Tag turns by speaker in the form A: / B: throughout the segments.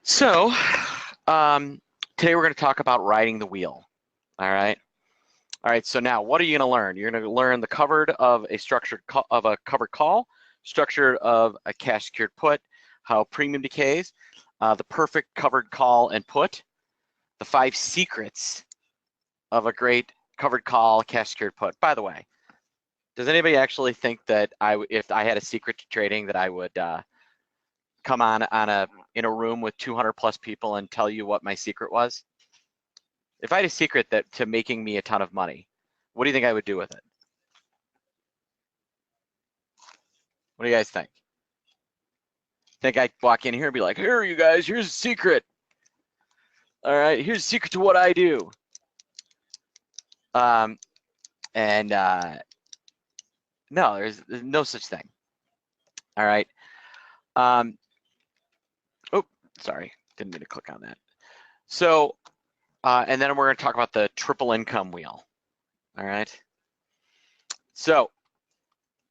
A: So today we're going to talk about riding the wheel. All right. So now what are you going to learn? You're going to learn the covered of a covered call, structure of a cash secured put, how premium decays, the perfect covered call and put, the 5 secrets of a great covered call cash secured put. By the way, does anybody actually think that if I had a secret to trading that I would come on in a room with 200 plus people and tell you what my secret was? If I had a secret that to making me a ton of money, what do you think I would do with it? What do you guys think? Think I'd walk in here and be like, here you guys, here's a secret. All right, here's a secret to what I do. No, there's no such thing. All right. Oh, sorry, didn't mean to click on that. So, and then we're going to talk about the triple income wheel. All right. So,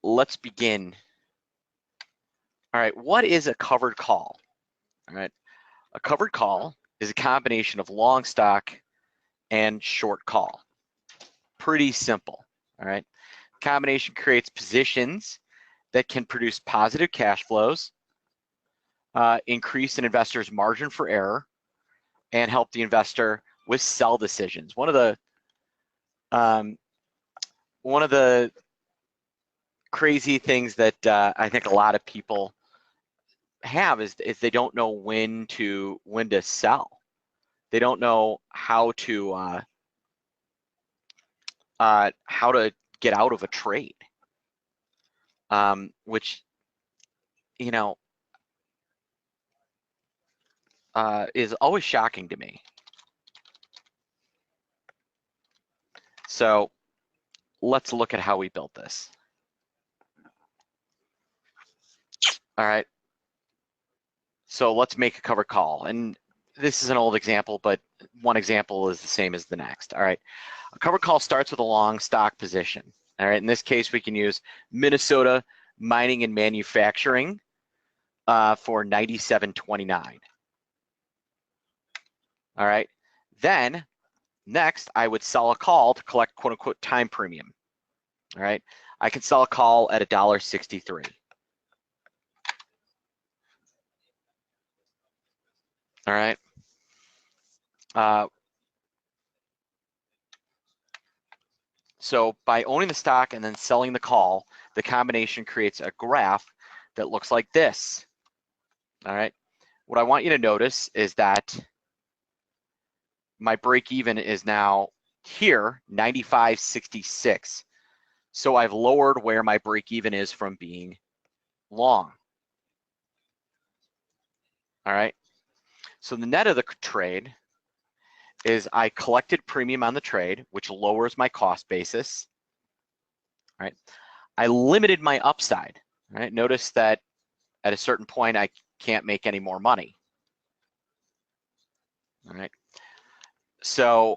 A: let's begin. All right, what is a covered call? All right, a covered call is a combination of long stock and short call. Pretty simple. All right, combination creates positions that can produce positive cash flows, increase an investor's margin for error, and help the investor with sell decisions. One of the crazy things that I think a lot of people have is they don't know when to sell. They don't know how to get out of a trade, which is always shocking to me. So let's look at how we built this. All right. So let's make a covered call. And this is an old example, but one example is the same as the next. All right. A covered call starts with a long stock position. All right. In this case, we can use Minnesota Mining and Manufacturing for 97.29. All right. Then next, I would sell a call to collect quote unquote time premium. All right. I can sell a call at $1.63. All right. So by owning the stock and then selling the call, the combination creates a graph that looks like this. All right. What I want you to notice is that my break even is now here, 95.66. So I've lowered where my break even is from being long. All right. So the net of the trade is I collected premium on the trade, which lowers my cost basis. All right. I limited my upside. All right. Notice that at a certain point, I can't make any more money. All right. So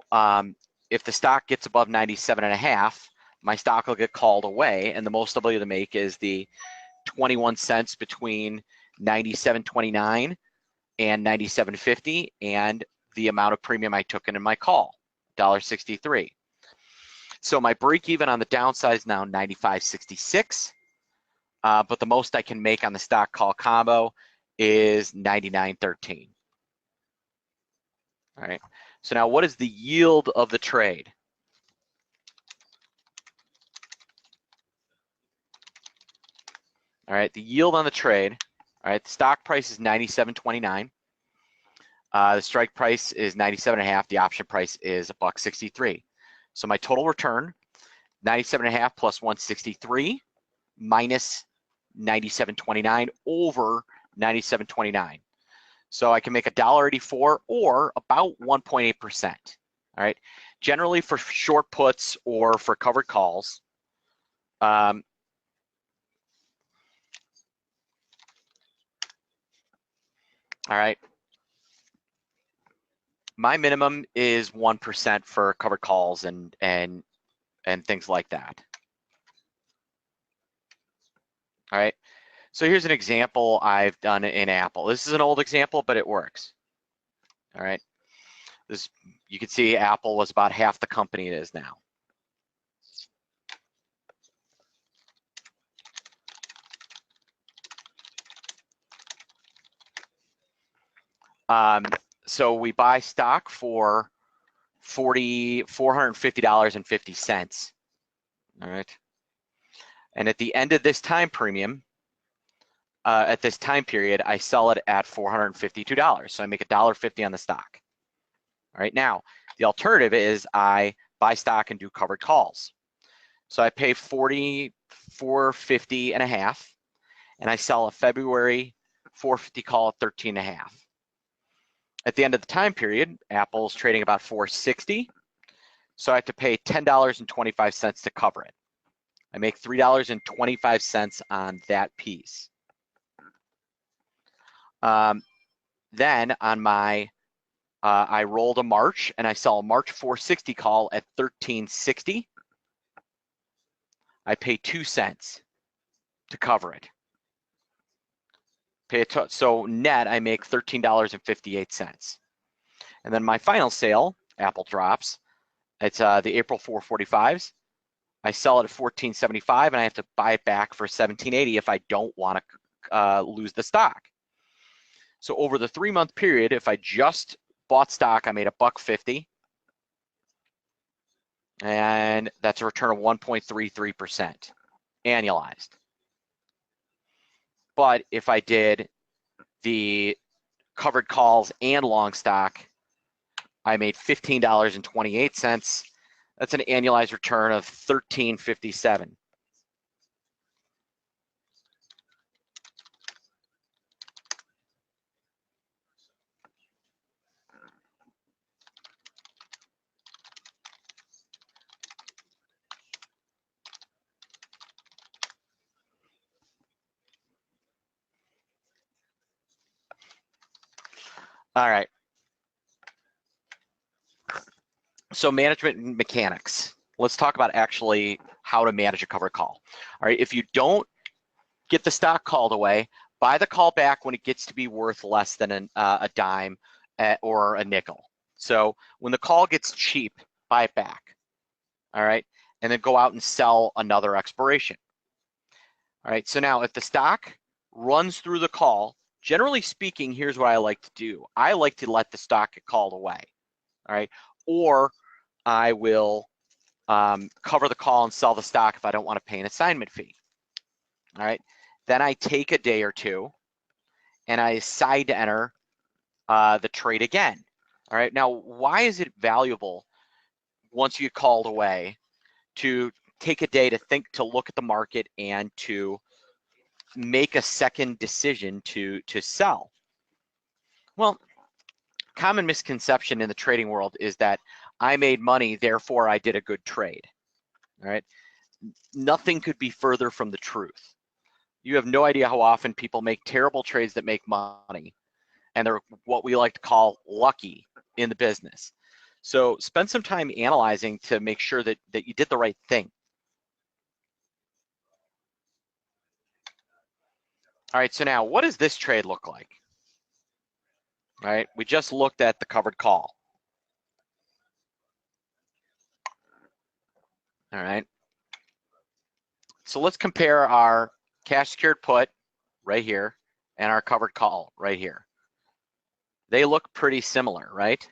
A: if the stock gets above 97.5, my stock will get called away, and the most I'll be able to make is the 21 cents between 97.29 and 97.50, and the amount of premium I took in my call, $1.63. So my break even on the downside is now 95.66, but the most I can make on the stock call combo is 99.13. All right. So now what is the yield of the trade? All right, the yield on the trade, all right, the stock price is 97.29. The strike price is 97.5. The option price is $1.63. So my total return, 97.5 plus 163 minus 97.29 over 97.29. So I can make $1.84 or about 1.8%. All right. Generally for short puts or for covered calls, all right, my minimum is 1% for covered calls and things like that. All right. So here's an example I've done in Apple. This is an old example, but it works. All right. You can see Apple was about half the company it is now. So we buy stock for $450.50. All right. And at the end of this time premium, at this time period, I sell it at $452. So I make $1.50 on the stock. All right. Now, the alternative is I buy stock and do covered calls. So I pay $450.50 and I sell a February 450 call at 13.5. At the end of the time period, Apple's trading about $460. So I have to pay $10.25 to cover it. I make $3.25 on that piece. Then on my, I rolled a March and I sell a March 460 call at 13.60. I pay 2 cents to cover it. So net, I make $13.58. And then my final sale, Apple drops. It's the April 445s. I sell it at $14.75 and I have to buy it back for $17.80 if I don't want to lose the stock. So over the 3-month period, if I just bought stock, I made $1.50. And that's a return of 1.33% annualized. But if I did the covered calls and long stock, I made $15.28. That's an annualized return of $13.57. All right. So management mechanics. Let's talk about actually how to manage a covered call. All right. If you don't get the stock called away, buy the call back when it gets to be worth less than a dime or a nickel. So when the call gets cheap, buy it back. All right. And then go out and sell another expiration. All right. So now if the stock runs through the call, generally speaking, here's what I like to do. I like to let the stock get called away. All right. Or I will cover the call and sell the stock if I don't want to pay an assignment fee. All right. Then I take a day or two and I decide to enter the trade again. All right. Now, why is it valuable once you get called away to take a day to think, to look at the market and to make a second decision to sell? Well, common misconception in the trading world is that I made money, therefore I did a good trade. All right. Nothing could be further from the truth. You have no idea how often people make terrible trades that make money, and they're what we like to call lucky in the business. So spend some time analyzing to make sure that you did the right thing. All right, so now what does this trade look like? All right, we just looked at the covered call. All right, so let's compare our cash secured put right here and our covered call right here. They look pretty similar, right?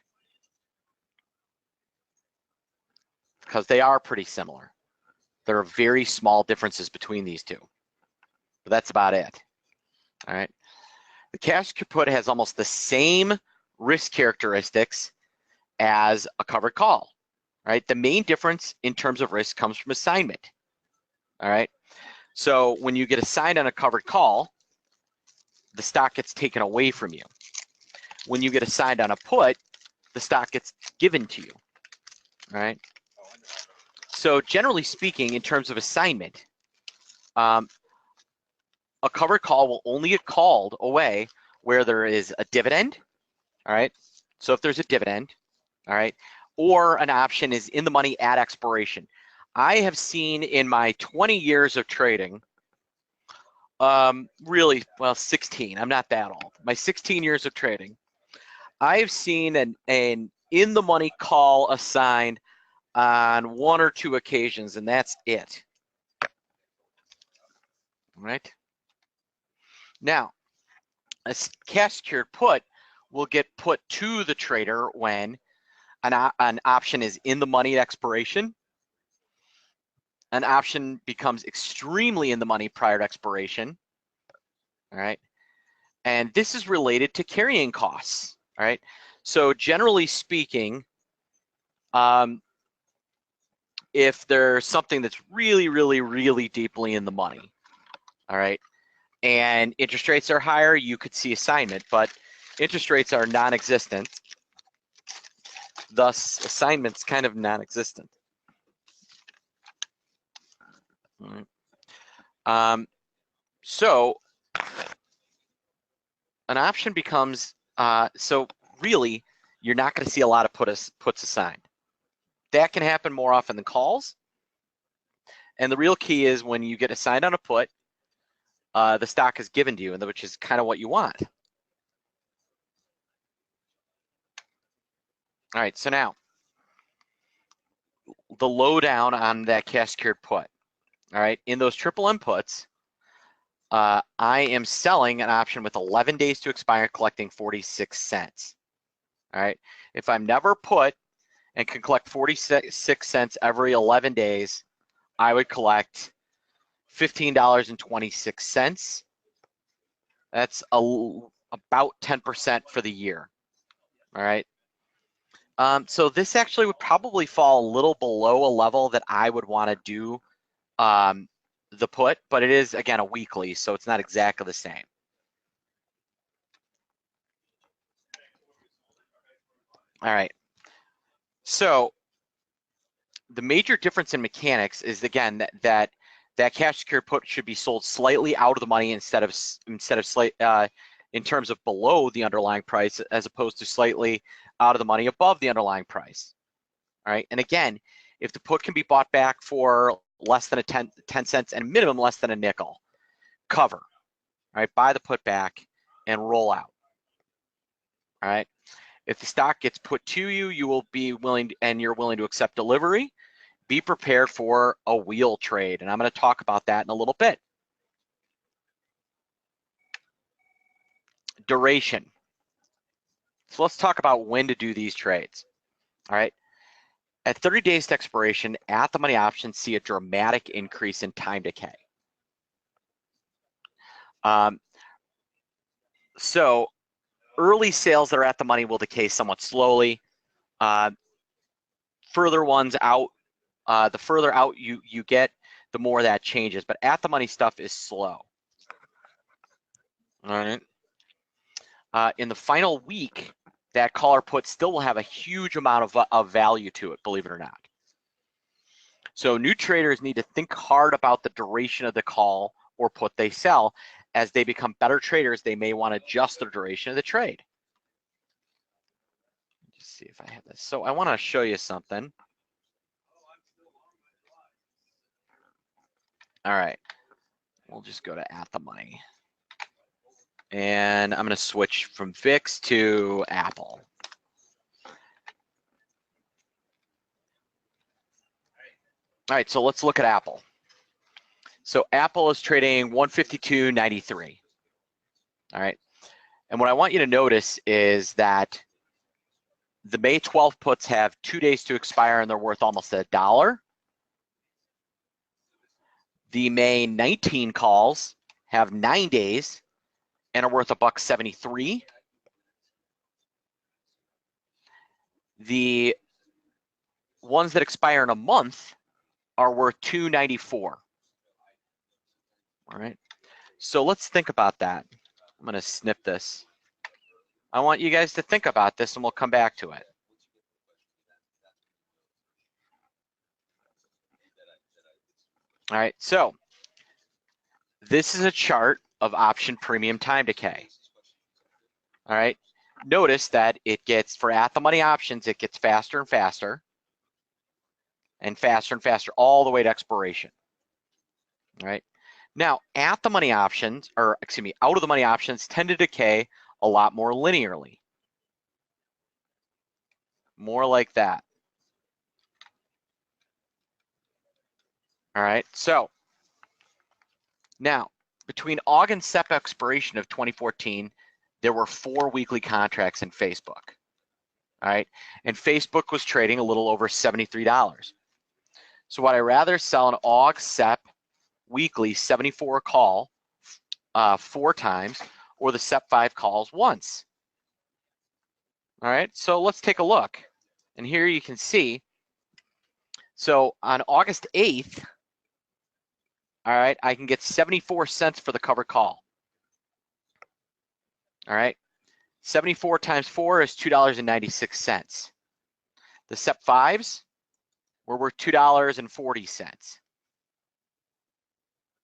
A: Because they are pretty similar. There are very small differences between these two, but that's about it. All right, the cash secured put has almost the same risk characteristics as a covered call. Right, the main difference in terms of risk comes from assignment. All right, so when you get assigned on a covered call, the stock gets taken away from you. When you get assigned on a put, the stock gets given to you. All right, so generally speaking, in terms of assignment, a covered call will only get called away where there is a dividend. All right, so if there's a dividend, all right, or an option is in the money at expiration. I have seen in my 20 years of trading, really, well, 16, I'm not that old. My 16 years of trading, I've seen an in the money call assigned on 1 or 2 occasions, and that's it. All right. Now, a cash secured put will get put to the trader when an option is in the money at expiration. An option becomes extremely in the money prior to expiration. All right. And this is related to carrying costs. All right. So generally speaking, if there's something that's really, really, really deeply in the money, all right, and interest rates are higher, you could see assignment, but interest rates are non-existent. Thus, assignment's kind of non-existent. So an option becomes, so really, you're not going to see a lot of puts assigned. That can happen more often than calls. And the real key is when you get assigned on a put, the stock is given to you, which is kind of what you want. All right, so now, the lowdown on that cash secured put. All right, in those triple M puts, I am selling an option with 11 days to expire, collecting 46 cents. All right, if I'm never put and can collect 46 cents every 11 days, I would collect $15.26. That's about 10% for the year. All right. So this actually would probably fall a little below a level that I would want to do the put, but it is, again, a weekly, so it's not exactly the same. All right. So the major difference in mechanics is, again, that cash secured put should be sold slightly out of the money instead of slight in terms of below the underlying price, as opposed to slightly out of the money above the underlying price. All right. And again, if the put can be bought back for less than 10 cents and minimum less than a nickel, cover. All right. Buy the put back and roll out. All right. If the stock gets put to you, you will be willing, and you're willing to accept delivery. Be prepared for a wheel trade, and I'm going to talk about that in a little bit. Duration. So let's talk about when to do these trades. All right. At 30 days to expiration, at the money options see a dramatic increase in time decay. So early sales that are at the money will decay somewhat slowly. Further ones out, the further out you get, the more that changes. But at the money stuff is slow. All right. In the final week, that call or put still will have a huge amount of value to it, believe it or not. So new traders need to think hard about the duration of the call or put they sell. As they become better traders, they may want to adjust the duration of the trade. Let's see if I have this. So I want to show you something. All right, we'll just go to at the money. And I'm going to switch from VIX to Apple. All right, so let's look at Apple. So Apple is trading 152.93. All right, and what I want you to notice is that the May 12th puts have 2 days to expire, and they're worth almost $1. The May 19 calls have 9 days and are worth $1.73. The ones that expire in a month are worth $2.94. All right, so let's think about that. I'm going to snip this. I want you guys to think about this, and we'll come back to it. All right, so this is a chart of option premium time decay. All right, notice that it gets, for at the money options, it gets faster and faster and faster all the way to expiration. All right, now at the money options, or excuse me, out of the money options tend to decay a lot more linearly. more like that. All right, so now between August and SEP expiration of 2014, there were 4 weekly contracts in Facebook. All right, and Facebook was trading a little over $73. So would I rather sell an AUG SEP weekly 74 call 4 times, or the SEP 5 calls once? All right, so let's take a look. And here you can see, so on August 8th, all right, I can get 74 cents for the covered call. All right, 74 times 4 is $2.96. The SEP 5s were worth $2.40,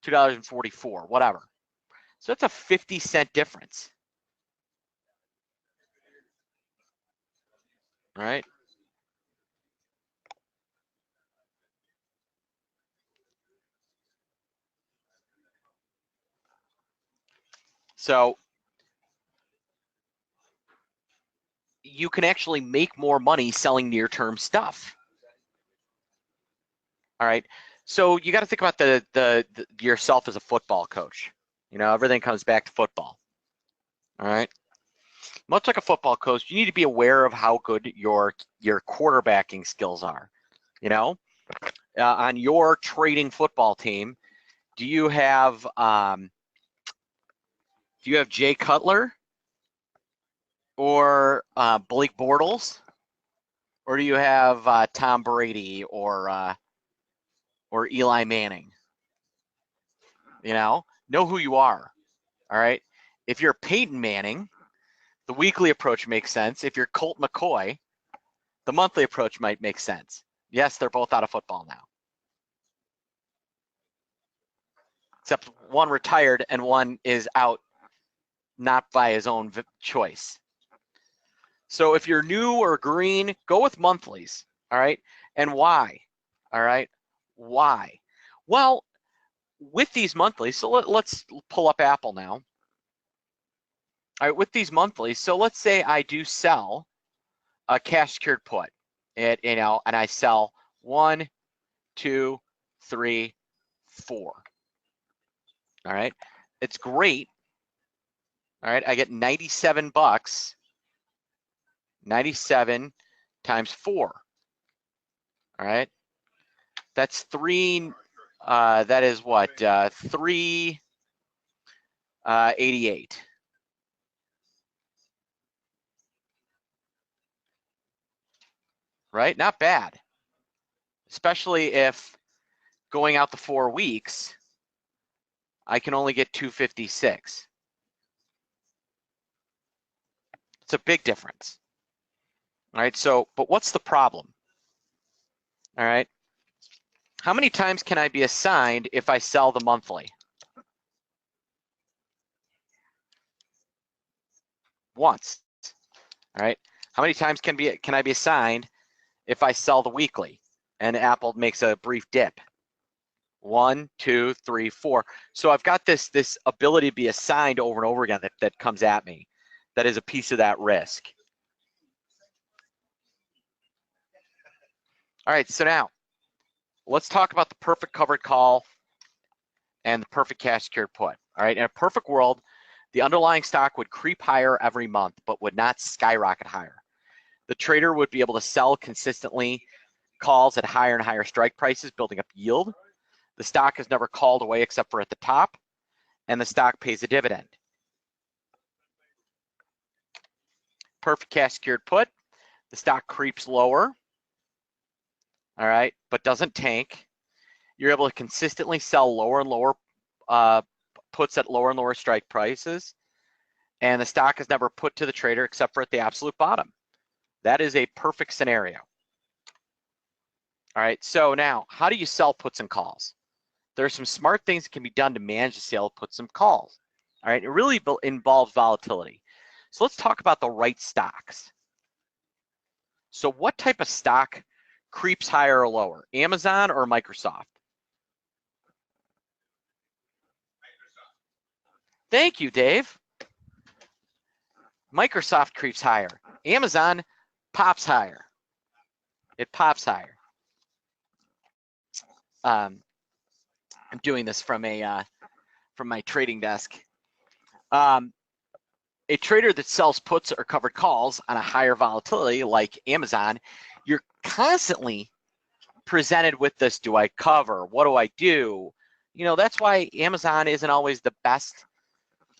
A: $2.44, whatever. So that's a 50-cent difference. All right. So you can actually make more money selling near-term stuff. All right. So you got to think about the yourself as a football coach. You know, everything comes back to football. All right. Much like a football coach, you need to be aware of how good your quarterbacking skills are. You know, on your trading football team, do you have Jay Cutler or Blake Bortles, or do you have Tom Brady or Eli Manning? You know who you are. All right. If you're Peyton Manning, the weekly approach makes sense. If you're Colt McCoy, the monthly approach might make sense. Yes, they're both out of football now. Except one retired and one is out not by his own choice. So if you're new or green, go with monthlies, all right? And why? All right, why? Well, with these monthlies, so let's pull up Apple now. All right, with these monthlies, so let's say I do sell a cash secured put, and I sell 1, 2, 3, 4. All right, it's great. All right, I get 97 bucks. 97 times 4. All right, that's 3. That is what 388. Right, not bad, especially if going out the 4 weeks, I can only get 256. It's a big difference. All right, so, but what's the problem? All right, how many times can I be assigned if I sell the monthly? Once. All right, how many times can I be assigned if I sell the weekly and Apple makes a brief dip? 1, 2, 3, 4. So I've got this ability to be assigned over and over again that comes at me. That is a piece of that risk. All right, so now let's talk about the perfect covered call and the perfect cash secured put. All right, in a perfect world, the underlying stock would creep higher every month, but would not skyrocket higher. The trader would be able to sell consistently calls at higher and higher strike prices, building up yield. The stock is never called away except for at the top, and the stock pays a dividend. Perfect cash secured put, the stock creeps lower, all right, but doesn't tank. You're able to consistently sell lower and lower puts at lower and lower strike prices, and the stock is never put to the trader except for at the absolute bottom. That is a perfect scenario. All right, so now how do you sell puts and calls? There are some smart things that can be done to manage the sale of puts and calls. All right, it really involves volatility. So let's talk about the right stocks. So what type of stock creeps higher or lower, Amazon or Microsoft? Thank you, Dave. Microsoft creeps higher. Amazon pops higher. it pops higher. I'm doing this from my trading desk. A trader that sells puts or covered calls on a higher volatility like Amazon, you're constantly presented with this: do I cover? What do I do? You know, that's why Amazon isn't always the best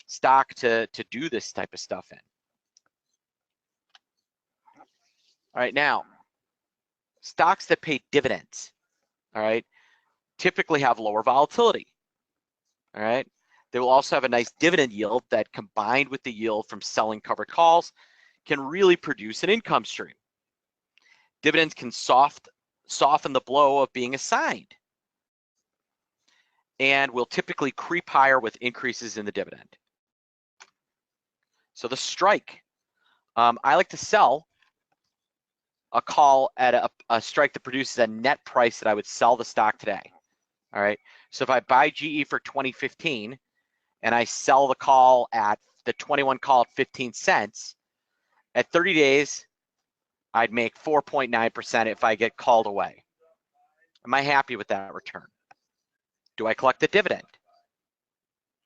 A: stock to do this type of stuff in. All right, now, stocks that pay dividends, all right, typically have lower volatility, all right? They will also have a nice dividend yield that, combined with the yield from selling covered calls, can really produce an income stream. Dividends can soften the blow of being assigned and will typically creep higher with increases in the dividend. So the strike, I like to sell a call at a strike that produces a net price that I would sell the stock today. All right, so if I buy GE for 2015 and I sell the call at the 21 call at 15 cents, at 30 days, I'd make 4.9% if I get called away. Am I happy with that return? Do I collect the dividend?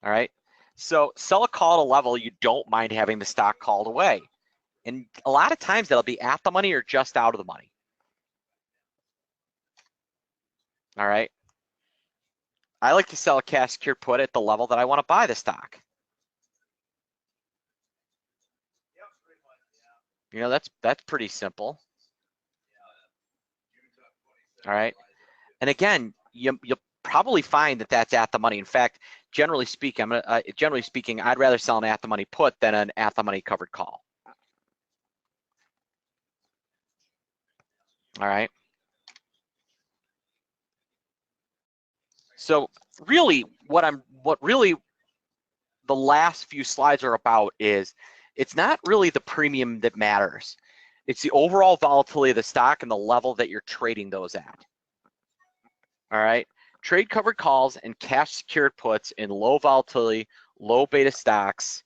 A: All right, so sell a call at a level you don't mind having the stock called away. And a lot of times that'll be at the money or just out of the money. All right. I like to sell a cash secured put at the level that I want to buy the stock. You know, that's pretty simple. All right. And again, you'll probably find that that's at the money. In fact, generally speaking, I'd rather sell an at the money put than an at the money covered call. All right. So really, what really the last few slides are about is, it's not really the premium that matters. It's the overall volatility of the stock and the level that you're trading those at. All right. Trade covered calls and cash secured puts in low volatility, low beta stocks,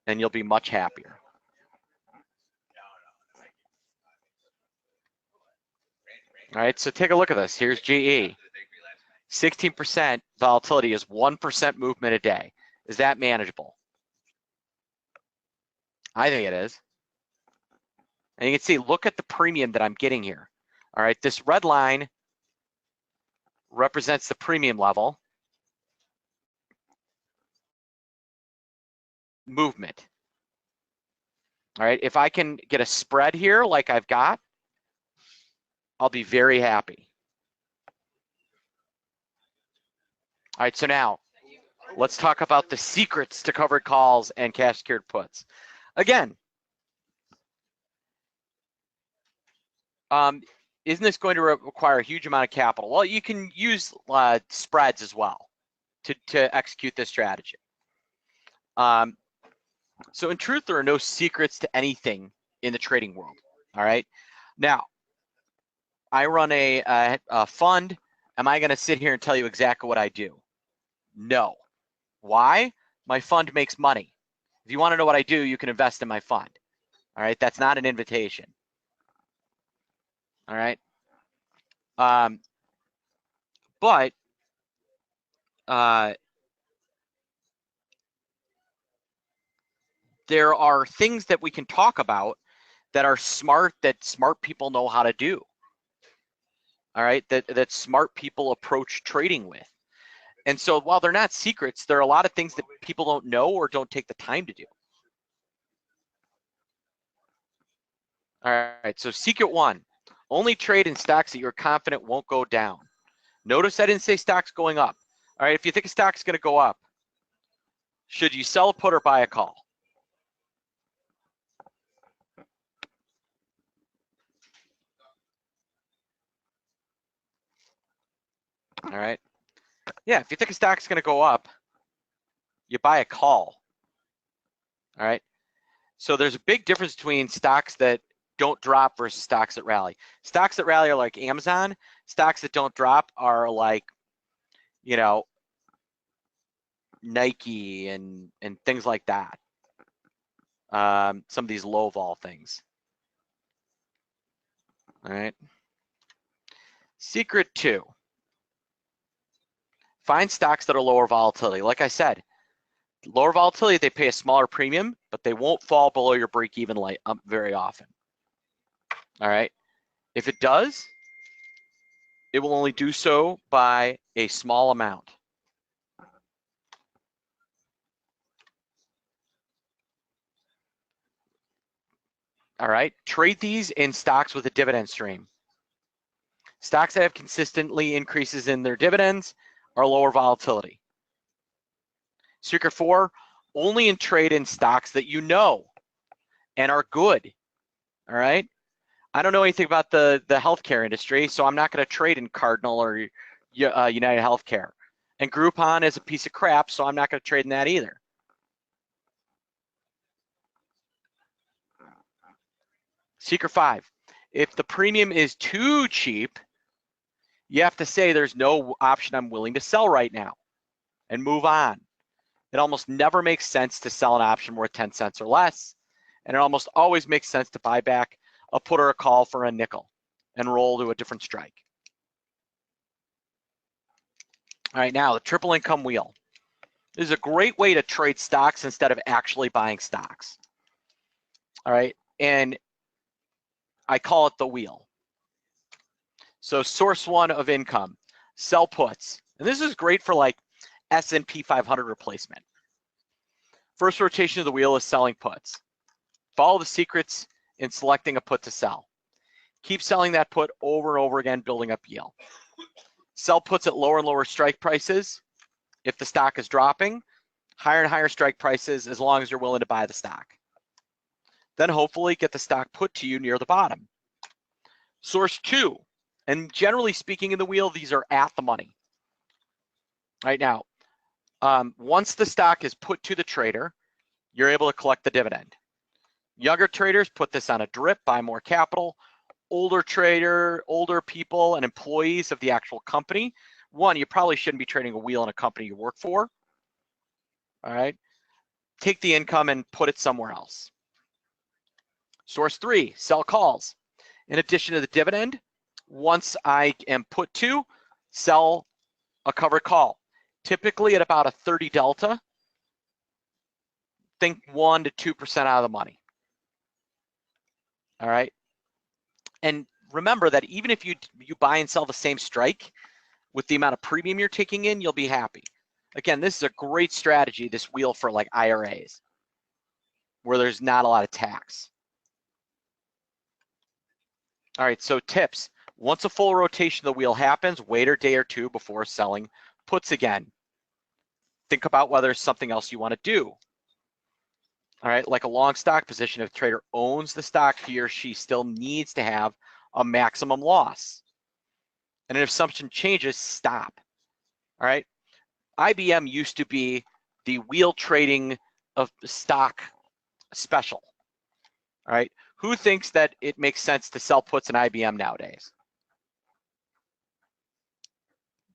A: and you'll be much happier. All right, so take a look at this. Here's GE. 16% volatility is 1% movement a day. Is that manageable? I think it is. And you can see, look at the premium that I'm getting here. All right, this red line represents the premium level. Movement. All right, if I can get a spread here like I've got, I'll be very happy. All right, so now let's talk about the secrets to covered calls and cash secured puts. Again, isn't this going to require a huge amount of capital? Well, you can use spreads as well to execute this strategy. So in truth, there are no secrets to anything in the trading world. All right. Now, I run a fund. Am I going to sit here and tell you exactly what I do? No. Why? My fund makes money. If you want to know what I do, you can invest in my fund. All right. That's not an invitation. All right. But there are things that we can talk about that are smart, that smart people know how to do. All right, that smart people approach trading with. And so while they're not secrets, there are a lot of things that people don't know or don't take the time to do. All right, so secret one, only trade in stocks that you're confident won't go down. Notice I didn't say stocks going up. All right, if you think a stock's going to go up, should you sell a put or buy a call? All right. Yeah, if you think a stock's going to go up, you buy a call. All right. So there's a big difference between stocks that don't drop versus stocks that rally. Stocks that rally are like Amazon. Stocks that don't drop are like, you know, Nike and things like that. Some of these low vol things. All right. Secret 2. Find stocks that are lower volatility. Like I said, lower volatility, they pay a smaller premium, but they won't fall below your break-even line very often. All right. If it does, it will only do so by a small amount. All right. Trade these in stocks with a dividend stream. Stocks that have consistently increases in their dividends are lower volatility. Secret 4, only trade in stocks that you know and are good. All right. I don't know anything about the healthcare industry, so I'm not going to trade in Cardinal or United Healthcare. And Groupon is a piece of crap, so I'm not going to trade in that either. Secret 5, if the premium is too cheap, you have to say there's no option I'm willing to sell right now and move on. It almost never makes sense to sell an option worth 10 cents or less, and it almost always makes sense to buy back a put or a call for a nickel and roll to a different strike. All right, now the triple income wheel. This is a great way to trade stocks instead of actually buying stocks. All right, and I call it the wheel. So source 1 of income, sell puts. And this is great for like S&P 500 replacement. First rotation of the wheel is selling puts. Follow the secrets in selecting a put to sell. Keep selling that put over and over again, building up yield. Sell puts at lower and lower strike prices if the stock is dropping, higher and higher strike prices as long as you're willing to buy the stock. Then hopefully get the stock put to you near the bottom. Source 2, and generally speaking in the wheel, these are at the money. Right now, once the stock is put to the trader, you're able to collect the dividend. Younger traders put this on a drip, buy more capital. Older people and employees of the actual company, one, you probably shouldn't be trading a wheel in a company you work for. All right, take the income and put it somewhere else. Source 3, sell calls. In addition to the dividend, once I am put to, sell a covered call, typically at about a 30 delta. Think 1 to 2% out of the money. All right, and remember that even if you buy and sell the same strike, with the amount of premium you're taking in, you'll be happy. Again, this is a great strategy, this wheel for like IRAs, where there's not a lot of tax. All right, so tips. Once a full rotation of the wheel happens, wait a day or two before selling puts again. Think about whether it's something else you want to do. All right, like a long stock position, if the trader owns the stock, he or she still needs to have a maximum loss. And if assumption changes, stop. All right, IBM used to be the wheel trading of stock special. All right, who thinks that it makes sense to sell puts in IBM nowadays?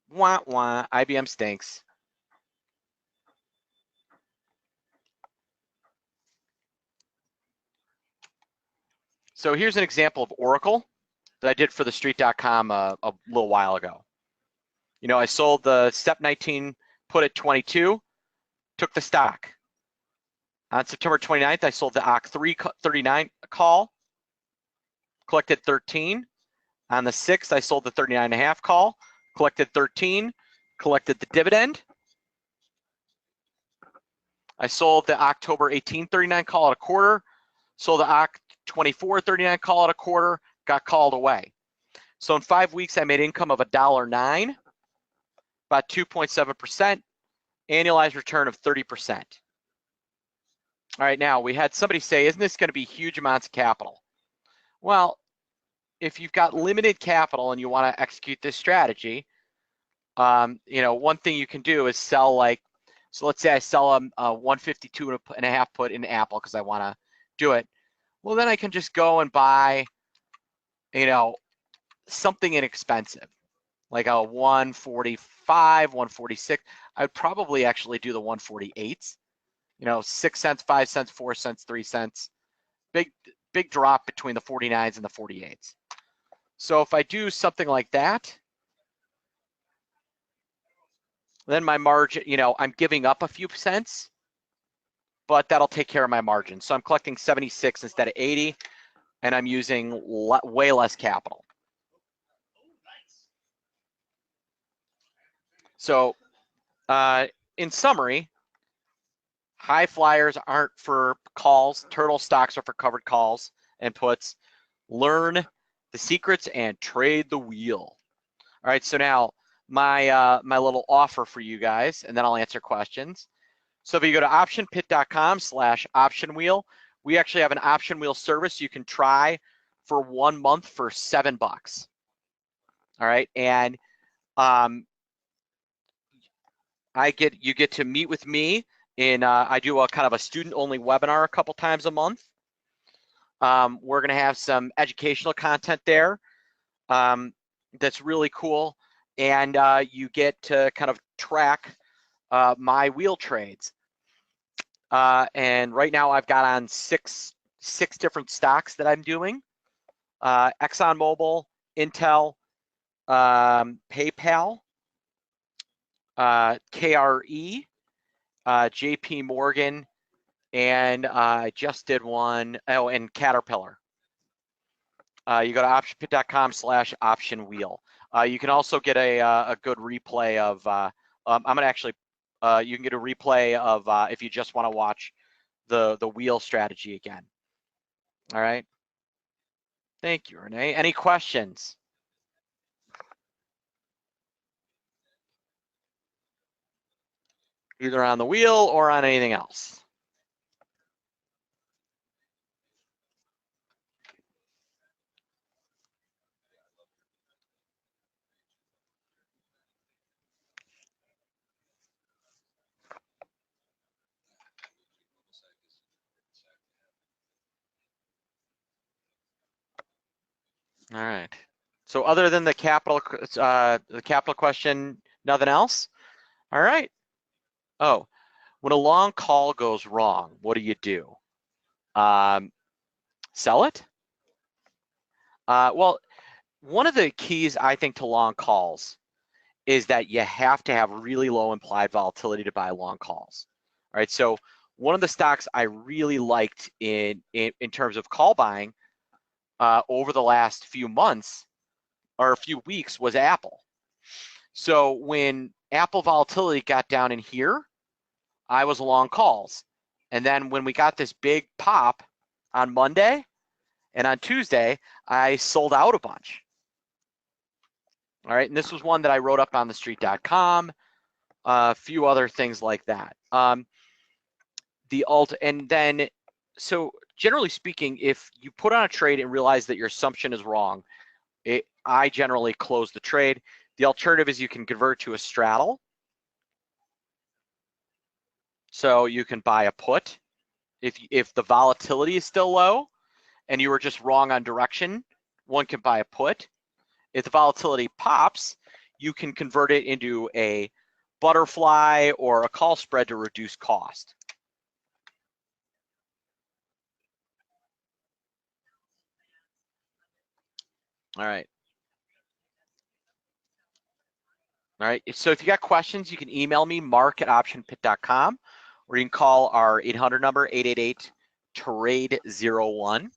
A: Wah, wah, IBM stinks. So here's an example of Oracle that I did for thestreet.com a little while ago. You know, I sold the step 19 put at 22, took the stock. On September 29th, I sold the OC3 39 call, collected 13. On the 6th, I sold the 39.5 call, collected 13, collected the dividend. I sold the October 18 39 call at a quarter, sold the OC 24 39 call at a quarter, got called away. So in 5 weeks, I made income of $1.09, about 2.7%, annualized return of 30%. All right, now we had somebody say, isn't this going to be huge amounts of capital? Well, if you've got limited capital and you want to execute this strategy, you know, one thing you can do is sell like, so let's say I sell a 152.5 put in Apple because I want to do it. Well, then I can just go and buy, you know, something inexpensive, like a 145, 146. I'd probably actually do the 148s, you know, 6 cents, 5 cents, 4 cents, 3 cents. Big drop between the 49s and the 48s. So if I do something like that, then my margin, you know, I'm giving up a few cents, but that'll take care of my margin. So I'm collecting 76 instead of 80, and I'm using way less capital. So in summary, high flyers aren't for calls. Turtle stocks are for covered calls and puts. Learn the secrets and trade the wheel. All right, so now my my little offer for you guys, and then I'll answer questions. So if you go to optionpit.com/optionwheel, we actually have an option wheel service you can try for 1 month for $7. All right, and you get to meet with me in I do a kind of a student-only webinar a couple times a month. We're going to have some educational content there that's really cool, and you get to kind of track my wheel trades. And right now I've got on six different stocks that I'm doing: ExxonMobil, Intel, PayPal, KRE, JP Morgan, and I just did one, and Caterpillar. You go to optionpit.com/optionwheel. You can also get a good replay of, I'm gonna actually, you can get a replay of if you just wanna watch the wheel strategy again. All right. Thank you, Renee. Any questions? Either on the wheel or on anything else? All right. So other than the capital question, nothing else? All right. Oh, when a long call goes wrong, what do you do? Sell it? Well, one of the keys, I think, to long calls is that you have to have really low implied volatility to buy long calls. All right, so one of the stocks I really liked in terms of call buying over the last few months or a few weeks was Apple. So when Apple volatility got down in here, I was long calls. And then when we got this big pop on Monday and on Tuesday, I sold out a bunch. All right, and this was one that I wrote up on thestreet.com, a few other things like that. And then, so generally speaking, if you put on a trade and realize that your assumption is wrong, I generally close the trade. The alternative is you can convert to a straddle. So you can buy a put. If the volatility is still low and you were just wrong on direction, one can buy a put. If the volatility pops, you can convert it into a butterfly or a call spread to reduce cost. All right. All right, so if you got questions, you can email me, mark@optionpit.com, or you can call our 800 number, 888-TRADE-01.